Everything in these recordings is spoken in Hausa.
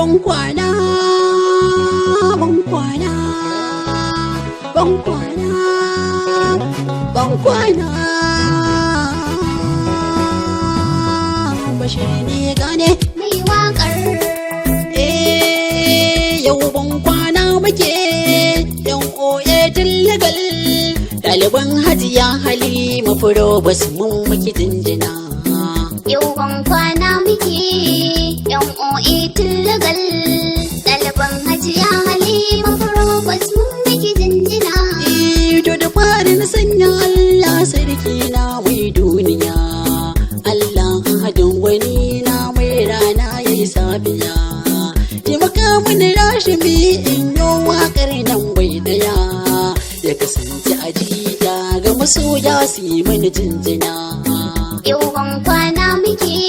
ban kwana ban kwana ban kwana ban kwana Bashir ne gane mai waƙar yau ban kwana muke yan oye dillagal ɗaliban hajiya Halima furo basu mun muke jinjina yau ban kwana muke yan oe tillagal ɗaliban hajiya Halima Furobas mun miki jinjina to da fari na sanya Allah sarki na mai duniya Allah hadin wani na mai rana yayi safiya taimaka mini rashimi in yi waƙar nan bai daya ya kasance ajida ga masoya su yi mini jinjina yau ban kwana muke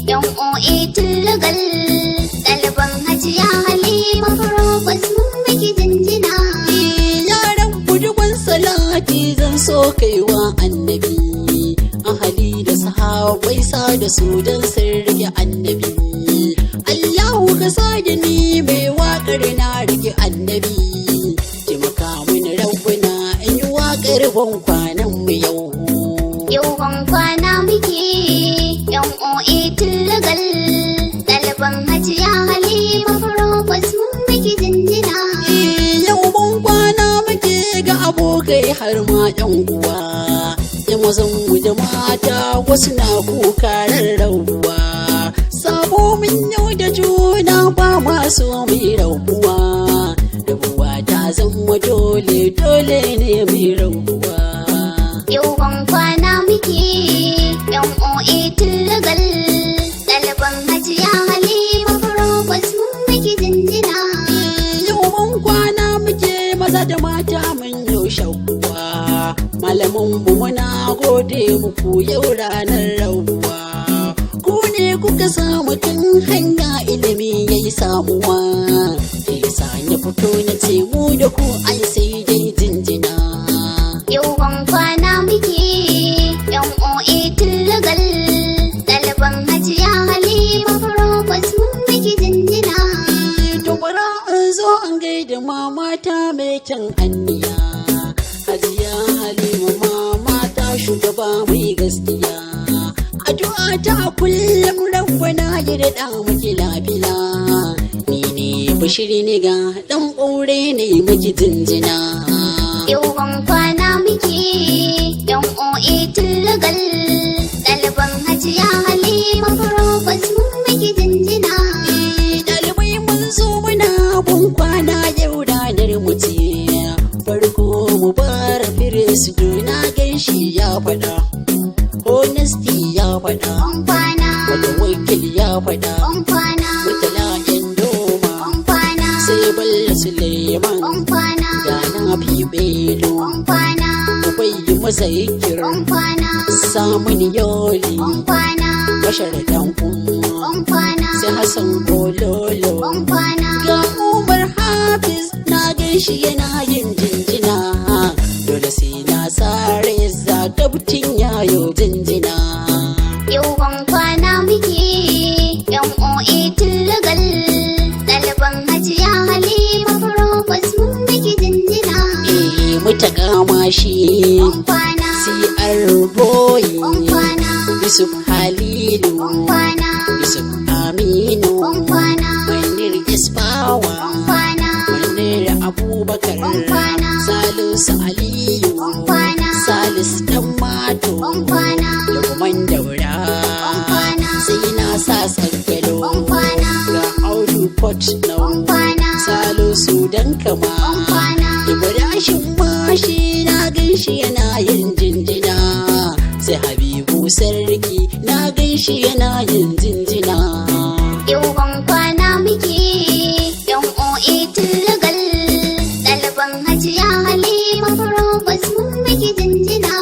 yan oe tillagal ɗaliban hajiya Halima Furobas mun miki jinjina yaran bujugun salati zan so kaiwa annabi ahali da sahabai sa da su don sirri annabi Allahu ka sa da ni mai waƙar na rike annabi taimaka mini rabbuna in yi waƙar ban kwanan mu yau ban kwana muke yan oe tillagal ɗaliban hajiya Halima Furobas mun miki jinjina yau ban kwana muke ga abokai har ma yan uwa ya mazan mu da mata wasu na kuka rarrabuwa sabo min yau da juna ba masu mai rabuwa rabuwa ta zama dole dole ne mai rabuwa yau ban kwana muke yan oe tillagal ɗaliban hajiya Halima Furobas mun miki jinjina yau ban kwana muke maza da mata mun yau shauwa malaman mu muna gode muku yau ranar rabuwa ku ne kuka samu tun hanya ilimi yayi samuwa da yasa ya fito na ce mu da ku ai sai dai jinjina yau ban kwana muke yan oe tillagal ɗaliban hajiya Halima Furobas mun miki jinjina to bara an zo an gaida mamata mai kyan anniya hajiya Halima mama ta shugaba mai gaskiya addu'a ta kullum rabbana ya daɗa miki lafiya ni ne Bashir ne ga ɗan ɓaure ne miki jinjina yau ban kwana muke yan oe tillagal ɗaliban hajiya Halima Furobas mun miki jinjina ɗalibai mun zo muna bun kwana yau ranar mu ce farko mu fara firisu na gaishe ya faɗa honesty ya faɗa ban kwana wata wakil ya faɗa ban kwana wata la'yan doma ban kwana sai balla suleiman ban kwana da na fi belo ban kwana ubai masa hikir ban kwana samun yoli ban kwana bashar dan umma ban kwana sai hassan kololo ban kwana ga umar hafiz na gaishe yana yin jinjina dole sai na sare zakabtin yayo jinjina yau ban kwana muke yan oe tillagal ɗaliban hajiya Halima Furobas mun miki jinjina mutaka mashi ban kwana CR boy ban kwana Yusuf Halilu ban kwana Yusuf Aminu ban kwana Manir Isfawa ban kwana Manir Abubakar ban kwana Salisu Aliyu ban kwana Salisu Dan Mato ban kwana Lukman Daura ban kwana sai na sa Sankalo ban kwana ga Audu Pot ban Nau kwana Salisu Dan Kama ban kwana Ibrahim Mashi na gaishe yana yin jinjina sai Habibu Sarki na gaishe yana yin jinjina yau ban kwana muke yan oe tillagal ɗaliban hajiya Halima Furobas mun miki jinjina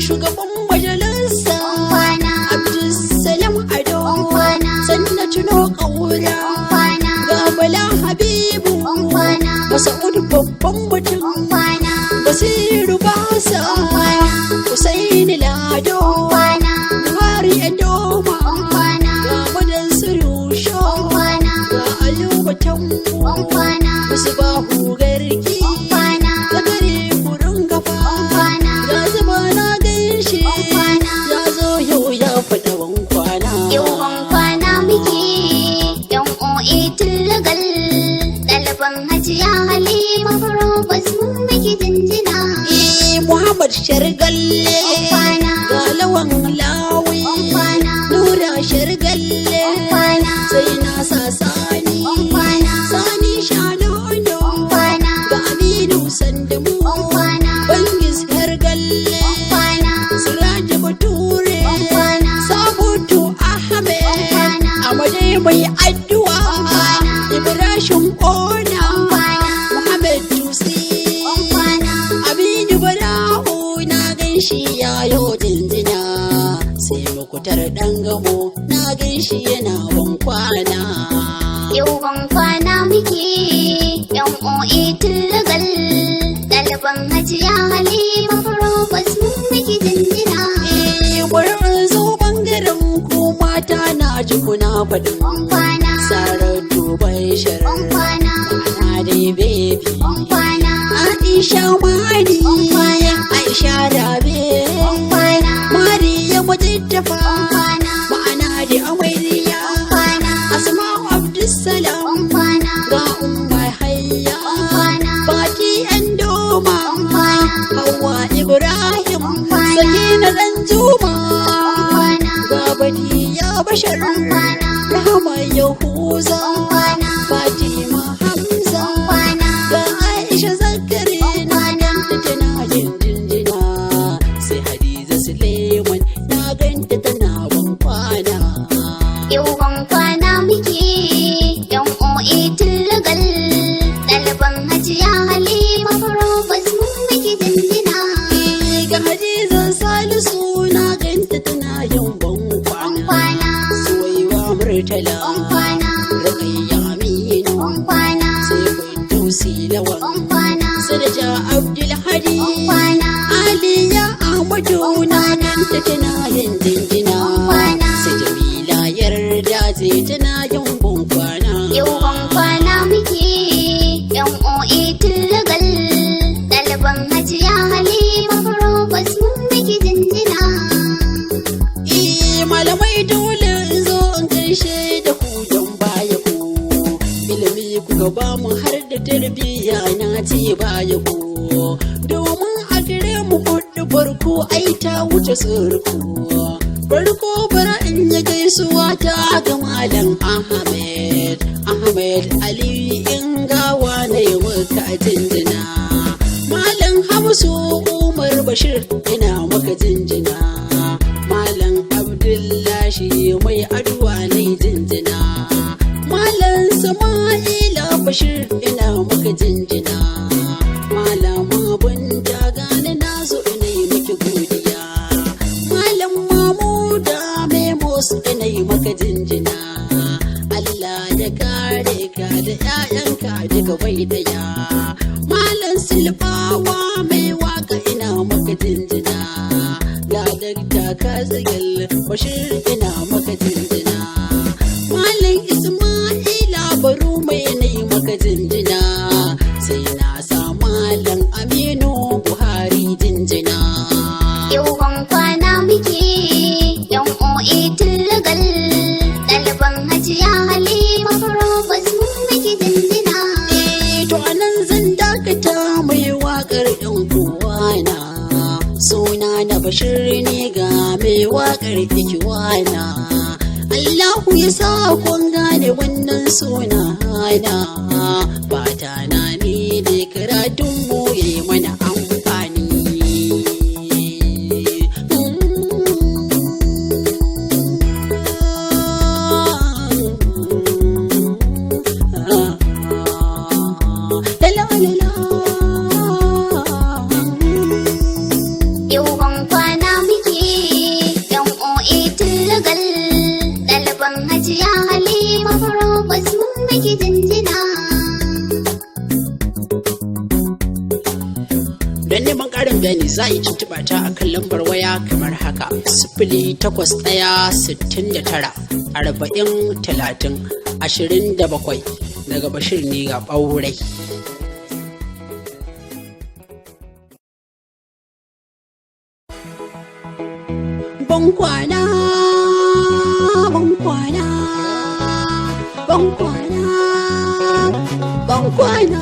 shugaban majalisa ban kwana Abdulsalam Ado ban kwana sanna tuno kaura ban kwana ga Bala Habibu ban kwana Masa'ud babban mutum ban kwana Basiru Basa ban kwana Husaini Lado kwana Buhari Edoma ban kwana ga Madan Suru Sho ban kwana ga musu bahu garki kwana, zakare kurin gafa kwana, ya zuba na gaishe kwana. ya zo yau ya faɗa ban kwana Yawan kwana muke yan OA Tillagal, ɗaliban Hajiya Halima Farobas mun miki jinjina. Muhammad Shargalle Kwana, ga lawan lawi kwana, Nura Shargalle kwana, sai na sa sani kwana, sani shanono kwana, ga Aminu Sandamu kwana, Bangis Shargalle kwana, Siraja Bature kwana, Sabutu Ahmed kwana, Amade mai addu'a Ibrahim Ona Muhammad Tusi kwana, Aminu Bara'u na ganshi yayo jinjina sai mukutar dan gamo na ganshi yana ban kwana yawan kwana muke yan OA Tillagal, ɗaliban Hajiya Halima Farobas mun miki jinjina. wurin zo bangaren ku mata na ji kuna faɗin Kwana, Saratu Bashir kwana, na dai baby kwana, Aisha Mari kwana, Aisha Rabe kwana, Mariya Mujittafa kwana, ma'ana da Amariya kwana, Asma'u Abdussalam kwana, ga Umma Hayya kwana, Fati Andoma kwana, Hawwa Ibrahim kwana, Sakina Danjuma kwana, ga Badiya Bashar kwana, Rahama Yahuza kwana, Fatima Hamza kwana, ga Aisha Zakari na ganta tana yin jinjina sai Hadiza Suleiman na ganta tana ban kwana yawan kwana muke yan OA Tillagal, ɗaliban Hajiya Halima Farobas mun miki jinjina. ga Hadiza Salisu na ganta tana yin ban kwana Kwana, Suwaiwa Murtala kwana, Rukayya Aminu kwana, sai Firdausi Lawan kwana, Sadaja Abdulhadi kwana, Aliya Ahmadu na ganta tana yin jinjina kwana. sai Jamila yarda ce tana yin ban kwana Yawan kwana muke yan OA Tillagal, ɗaliban Hajiya Halima Farobas mun miki jinjina. malamai dole in zo in gaishe da ku don baya ku ilimi ku gaba mu har da tarbiyya na ce baya ku domin a gare mu hudu farko ai ta wuce surku farko bara in yi gaisuwa ta ga malam Ahmed Ali in gawa na yi maka jinjina malam Hamsu Umar Bashir ina maka jinjina malam Abdullahi mai aduwa na jinjina malam Sama'ila Bashir ina maka jinjina malama Binta gani na zo ina yi maki godiya malam Mamuda Memos ina yi maka jinjina Allah ya kare ka da 'ya'yanka daga bai daya malam Silfawa mai waka ina maka jinjina ga dakta Kazagal Bashir ina maka jinjina malam Isma'ila Baru mai nai maka jinjina sai na sa malam Aminu Buhari jinjina Yawan kwana muke yan OA Tillagal, ɗaliban Hajiya Halima Farobas mun miki jinjina. to anan zan dakata mai wakar yan kowana suna na Bashir ne ga mai wakar ikiwana Allahu ya sa kun gane wannan suna na fata na ne da karatun mu yayi mana amfani Yawan kwana muke yan OA Tillagal, ɗaliban Hajiya Halima Farobas mun miki jinjina. Don neman ƙarin bayani za a yi tuntuɓa ta a kan lambar waya kamar haka 081694403027 daga Bashir ne ga ɓaurai. Ban kwana, ban kwana, ban kwana, ban kwana.